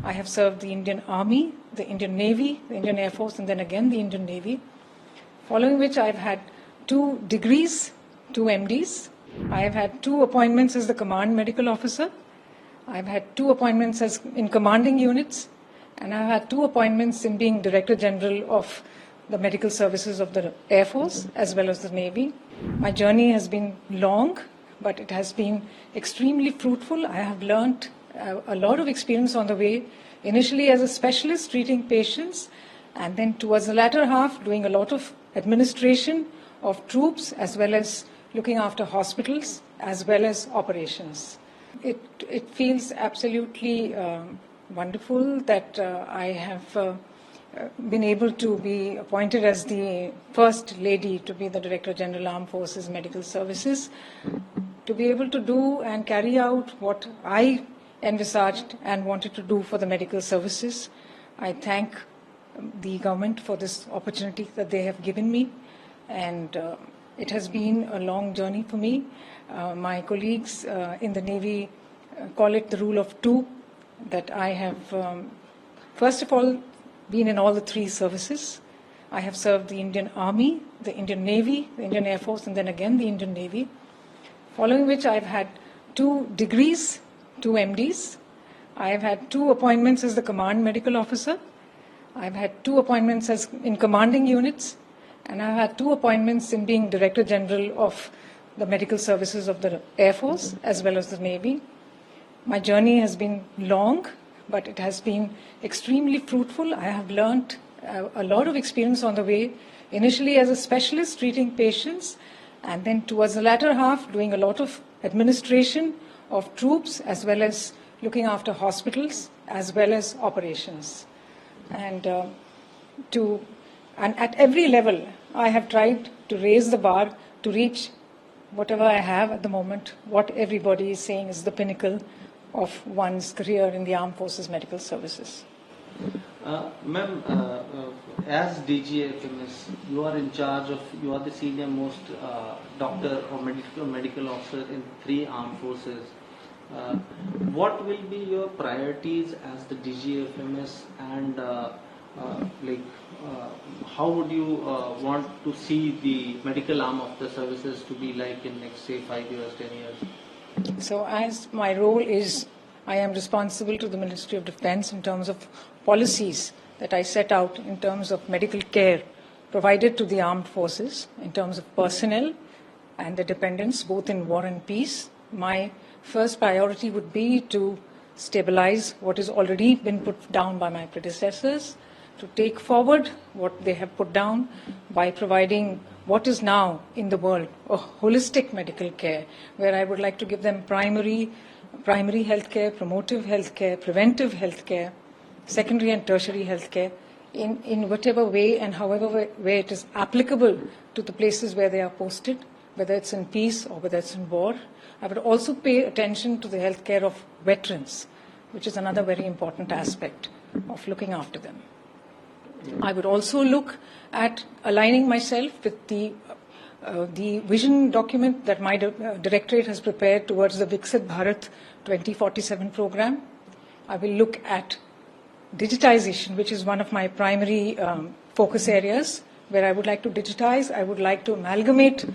I have served the Indian Army, the Indian Navy, the Indian Air Force, and then again the Indian Navy, following which I've had 2 degrees, 2 MDs. I have had 2 appointments as the Command Medical Officer. I've had 2 appointments as in commanding units, and I've had 2 appointments in being Director General of the Medical Services of the Air Force as well as the Navy. My journey has been long, but it has been extremely fruitful. I have learnt a lot of experience on the way, initially as a specialist treating patients, and then towards the latter half doing a lot of administration of troops as well as looking after hospitals as well as operations. It feels absolutely wonderful that I have been able to be appointed as the first lady to be the Director General Armed Forces Medical Services, to be able to do and carry out what I envisaged and wanted to do for the medical services. I thank the government for this opportunity that they have given me, and it has been a long journey for me. My colleagues in the Navy call it the rule of 2, that I have, first of all, been in all the 3 services. I have served the Indian Army, the Indian Navy, the Indian Air Force, and then again the Indian Navy, following which I've had 2 degrees, 2 MDs. I have had 2 appointments as the Command Medical Officer. I've had 2 appointments as in commanding units, and I've had 2 appointments in being Director General of the Medical Services of the Air Force as well as the Navy. My journey has been long, but it has been extremely fruitful. I have learnt a lot of experience on the way, initially as a specialist treating patients, and then towards the latter half doing a lot of administration of troops as well as looking after hospitals as well as operations. And at every level, I have tried to raise the bar to reach whatever I have at the moment, what everybody is saying is the pinnacle of one's career in the Armed Forces Medical Services. Ma'am, as DGAFMS, you are in charge of, you are the senior most doctor or medical officer in 3 armed forces. What will be your priorities as the DGAFMS, and how would you want to see the medical arm of the services to be like in next, say, 5 years, 10 years? So as my role is, I am responsible to the Ministry of Defence in terms of policies that I set out in terms of medical care provided to the armed forces, in terms of personnel and the dependents, both in war and peace. My first priority would be to stabilize what has already been put down by my predecessors, to take forward what they have put down by providing what is now in the world a holistic medical care, where I would like to give them primary health care, promotive health care, preventive health care, secondary and tertiary health care, in whatever way and however way it is applicable to the places where they are posted, whether it's in peace or whether it's in war. I would also pay attention to the health care of veterans, which is another very important aspect of looking after them. I would also look at aligning myself with the vision document that my directorate has prepared towards the Viksit Bharat 2047 program. I will look at digitization, which is one of my primary focus areas, where I would like to digitize. I would like to amalgamate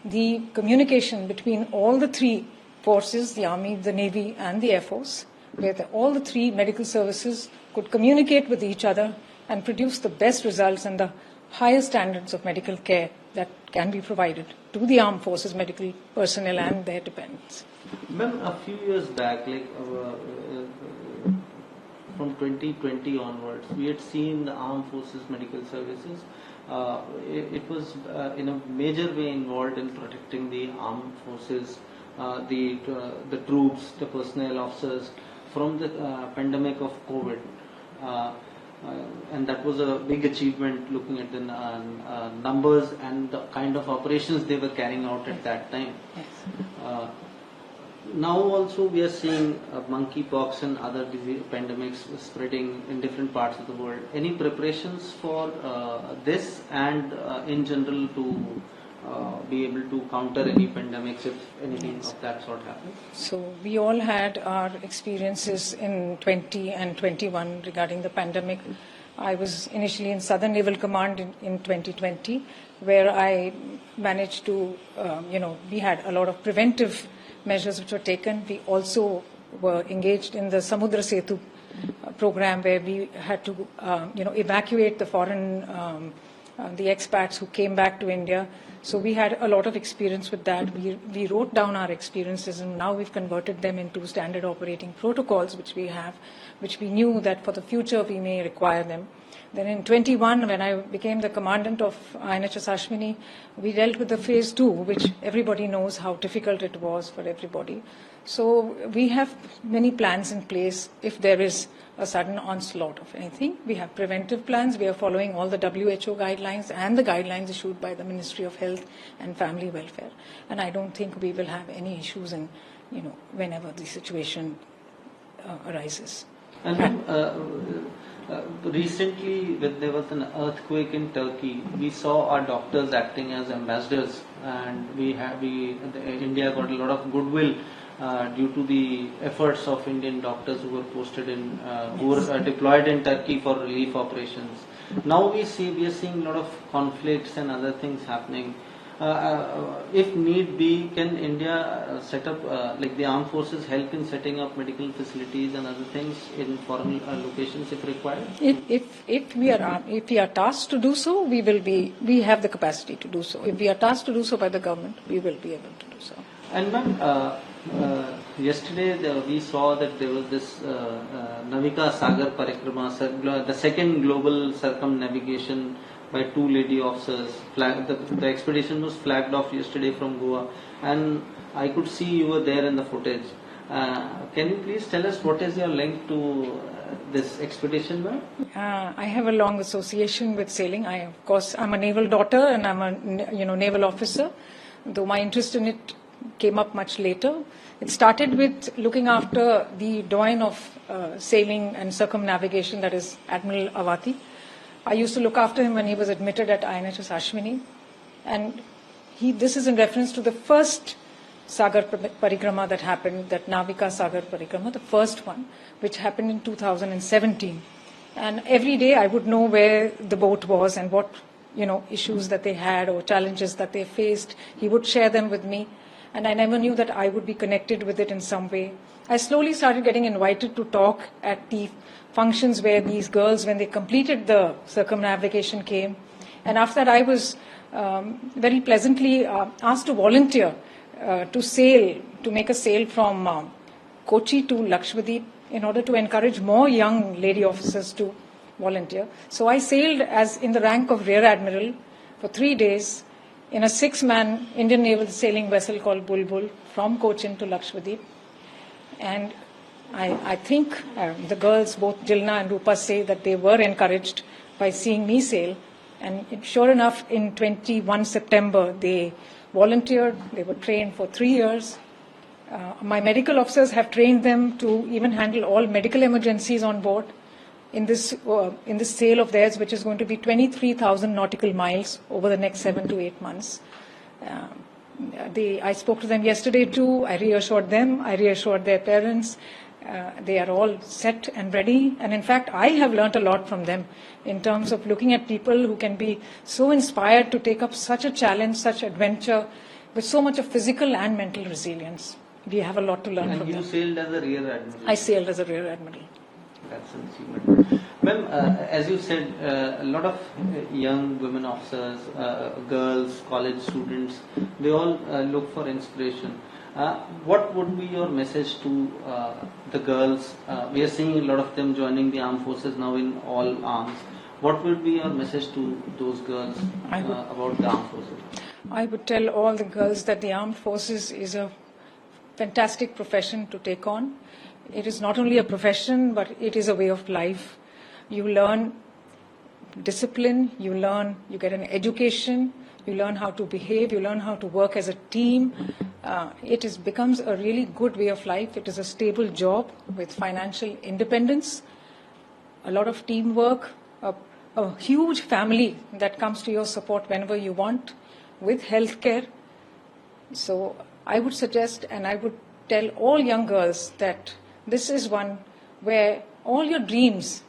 the communication between all the 3 forces, the Army, the Navy, and the Air Force, where all the 3 medical services could communicate with each other and produce the best results and the highest standards of medical care that can be provided to the armed forces medical personnel and their dependents. Ma'am, a few years back, from 2020 onwards, we had seen the armed forces medical services. It was in a major way involved in protecting the armed forces, the troops, the personnel officers from the pandemic of COVID. And that was a big achievement, looking at the numbers and the kind of operations they were carrying out at that time. Yes. Now also we are seeing monkeypox and other pandemics spreading in different parts of the world. Any preparations for this and in general to be able to counter any pandemics if anything of that sort happens? So we all had our experiences in 20 and 21 regarding the pandemic. I was initially in Southern Naval Command in 2020, where I managed to, we had a lot of preventive measures which were taken. We also were engaged in the Samudra Setu program, where we had to, evacuate the foreign, the expats who came back to India. So we had a lot of experience with that. We wrote down our experiences, and now we've converted them into standard operating protocols, which we have, which we knew that for the future we may require them. Then in 21, when I became the commandant of INHS Ashwini, we dealt with the phase 2, which everybody knows how difficult it was for everybody. So we have many plans in place if there is a sudden onslaught of anything. We have preventive plans. We are following all the WHO guidelines and the guidelines issued by the Ministry of Health and Family Welfare. And I don't think we will have any issues in, whenever the situation arises. And recently, when there was an earthquake in Turkey, we saw our doctors acting as ambassadors, and India got a lot of goodwill due to the efforts of Indian doctors who were posted in, who were deployed in Turkey for relief operations. Now we are seeing a lot of conflicts and other things happening. If need be, can India set up, like the armed forces, help in setting up medical facilities and other things in foreign locations if required? If we are tasked to do so, we have the capacity to do so. If we are tasked to do so by the government, we will be able to do so. And ma'am, yesterday we saw that there was this Navika Sagar Parikrama, the second global circumnavigation by 2 lady officers. The expedition was flagged off yesterday from Goa, and I could see you were there in the footage. Can you please tell us what is your link to this expedition, ma'am? I have a long association with sailing. Of course, I'm a naval daughter and I'm a naval officer, though my interest in it came up much later. It started with looking after the doyen of sailing and circumnavigation, that is Admiral Avati. I used to look after him when he was admitted at INHS Ashwini, and this is in reference to the first Sagar Parikrama that happened, that Navika Sagar Parikrama, the first one, which happened in 2017. And every day I would know where the boat was and what issues that they had or challenges that they faced. He would share them with me, and I never knew that I would be connected with it in some way. I slowly started getting invited to talk at the functions where these girls, when they completed the circumnavigation, came. And after that, I was very pleasantly asked to volunteer to make a sail from Kochi to Lakshadweep in order to encourage more young lady officers to volunteer. So I sailed as in the rank of Rear Admiral for 3 days in a 6-man Indian naval sailing vessel called Bulbul from Cochin to Lakshadweep. And I think the girls, both Jilna and Rupa, say that they were encouraged by seeing me sail. And sure enough, in 21 September, they volunteered. They were trained for 3 years. My medical officers have trained them to even handle all medical emergencies on board in this sail of theirs, which is going to be 23,000 nautical miles over the next 7 to 8 months. I spoke to them yesterday too. I reassured them. I reassured their parents. They are all set and ready. And in fact, I have learnt a lot from them in terms of looking at people who can be so inspired to take up such a challenge, such adventure, with so much of physical and mental resilience. We have a lot to learn from them. And you sailed as a Rear Admiral? I sailed as a Rear Admiral. That's an achievement. Ma'am, as you said, a lot of young women officers, girls, college students, they all look for inspiration. What would be your message to the girls? We are seeing a lot of them joining the armed forces now in all arms. What would be your message to those girls about the armed forces? I would tell all the girls that the armed forces is a fantastic profession to take on. It is not only a profession, but it is a way of life. You learn discipline, you get an education, you learn how to behave, you learn how to work as a team. It becomes a really good way of life. It is a stable job with financial independence, a lot of teamwork, a huge family that comes to your support whenever you want. with healthcare. So I would suggest and I would tell all young girls that this is one where all your dreams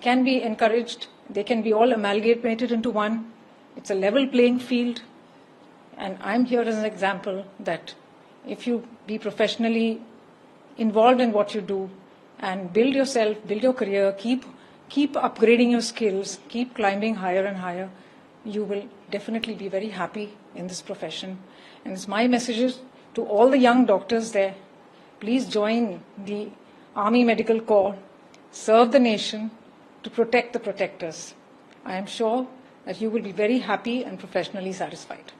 can be encouraged. They can be all amalgamated into one. It's a level playing field. And I'm here as an example that if you be professionally involved in what you do and build yourself, build your career, keep upgrading your skills, keep climbing higher and higher, you will definitely be very happy in this profession. And it's my messages to all the young doctors there. Please join the Army Medical Corps, serve the nation to protect the protectors. I am sure that you will be very happy and professionally satisfied.